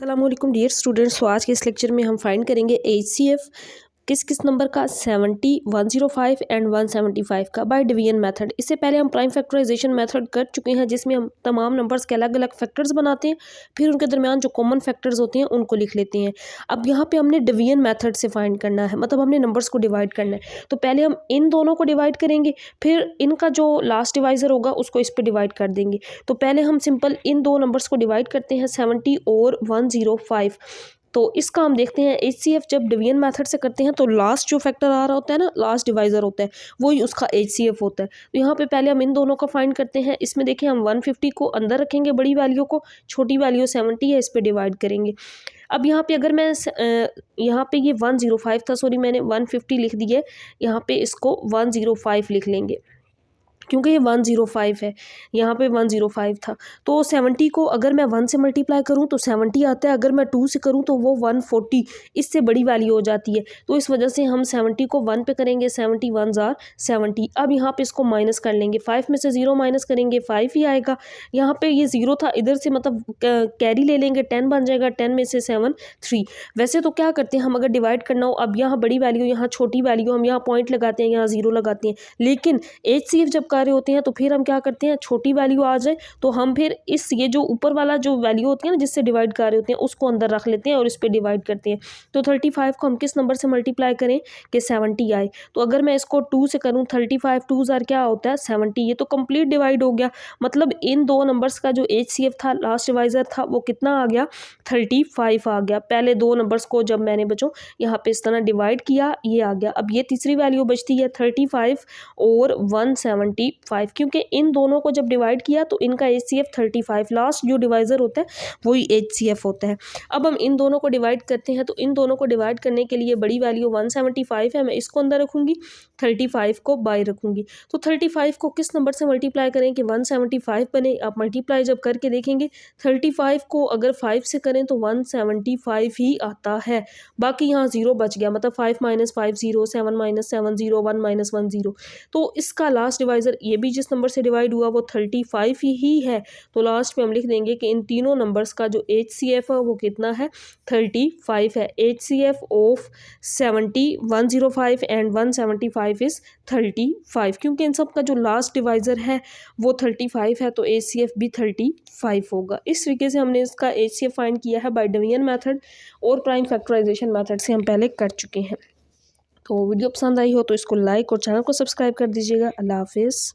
अस्सलामुअलैकुम dear students. तो आज के इस लेक्चर में हम फाइंड करेंगे HCF किस किस नंबर का 70, 105 एंड 175 का बाय डिवीजन मेथड। इससे पहले हम प्राइम फैक्टराइजेशन मेथड कर चुके हैं जिसमें हम तमाम नंबर्स के अलग अलग फैक्टर्स बनाते हैं, फिर उनके दरमियान जो कॉमन फैक्टर्स होते हैं उनको लिख लेते हैं। अब यहाँ पे हमने डिवीजन मेथड से फाइंड करना है, मतलब हमने नंबर्स को डिवाइड करना है। तो पहले हम इन दोनों को डिवाइड करेंगे, फिर इनका जो लास्ट डिवाइज़र होगा उसको इस पर डिवाइड कर देंगे। तो पहले हम सिंपल इन दो नंबर्स को डिवाइड करते हैं 70 और 105। तो इसका हम देखते हैं HCF जब डिवीजन मेथड से करते हैं तो लास्ट जो फैक्टर आ रहा होता है ना, लास्ट डिवाइज़र होता है, वही उसका HCF होता है। तो यहाँ पे पहले हम इन दोनों का फाइंड करते हैं। इसमें देखिए हम 150 को अंदर रखेंगे, बड़ी वैल्यू को, छोटी वैल्यू 70 है, इस पर डिवाइड करेंगे। अब यहाँ पे अगर मैं यहाँ पे ये 105 था, सॉरी मैंने 150 लिख दिया है, यहाँ पे इसको 105 लिख लेंगे क्योंकि ये 105 है, यहाँ पे 105 था। तो 70 को अगर मैं 1 से मल्टीप्लाई करूँ तो 70 आता है, अगर मैं 2 से करूँ तो वो 140, इससे बड़ी वैल्यू हो जाती है। तो इस वजह से हम 70 को 1 पे करेंगे, 70 1s are 70। अब यहाँ पे इसको माइनस कर लेंगे, 5 में से 0 माइनस करेंगे 5 ही आएगा। यहाँ पे ये 0 था, इधर से मतलब कैरी ले लेंगे, 10 बन जाएगा, 10 में से 7 3। वैसे तो क्या करते हैं हम, अगर डिवाइड करना हो, अब यहाँ बड़ी वैल्यू, यहाँ छोटी वैल्यू, हम यहाँ पॉइंट लगाते हैं, यहाँ 0 लगाते हैं। लेकिन HCF जब कर रहे होते हैं तो फिर हम क्या करते हैं, छोटी वैल्यू आ जाए तो हम फिर इस ये जो ऊपर वाला जो वैल्यू होती है ना जिससे डिवाइड कर रहे होते हैं उसको अंदर रख लेते हैं और इस पे डिवाइड करते हैं। तो 35 को हम किस नंबर से मल्टीप्लाई करें कि 70 आए। तो अगर मैं इसको 2 से करूँ, 35 2s are क्या होता है 70, ये तो कंप्लीट डिवाइड हो गया। मतलब इन दो नंबर्स का जो HCF था, लास्ट डिवाइजर था, वो कितना आ गया, 35 आ गया। पहले दो नंबर्स को जब मैंने बच्चों यहाँ पे इस तरह डिवाइड किया, ये आ गया। अब ये तीसरी वैल्यू बचती है 35 और 175, क्योंकि इन दोनों को जब डिवाइड किया तो इनका HCF 35, लास्ट जो डिवाइज़र होता है वही HCF होता है। अब हम इन दोनों को डिवाइड करते हैं, तो इन दोनों को डिवाइड करने के लिए बड़ी वैल्यू 175 है, मैं इसको अंदर रखूँगी, 35 को बाय रखूँगी। तो 35 को किस नंबर से मल्टीप्लाई करें कि 175 बने। आप मल्टीप्लाई जब करके देखेंगे, 35 को अगर 5 से करें तो 175 ही आता है। बाकी यहाँ 0 बच गया, मतलब 5 - 5 0, 7 - 7 0, 1 - 1 0। तो इसका लास्ट डिवाइज़र ये भी जिस नंबर से डिवाइड हुआ वो 35 ही है। तो लास्ट में हम लिख देंगे कि इन तीनों नंबर्स का जो HCF है वो कितना है, 35 है। HCF ऑफ 70, 105 एंड 175 इज़ 35, क्योंकि इन सब का जो लास्ट डिवाइज़र है वो 35 है, तो HCF भी 35 होगा। इस तरीके से हमने इसका HCF फाइंड किया है बाय डिवीजन मेथड, और प्राइम फैक्टराइजेशन मेथड से हम पहले कर चुके हैं। तो वीडियो पसंद आई हो तो इसको लाइक और चैनल को सब्सक्राइब कर दीजिएगा। अल्लाह हाफिज़।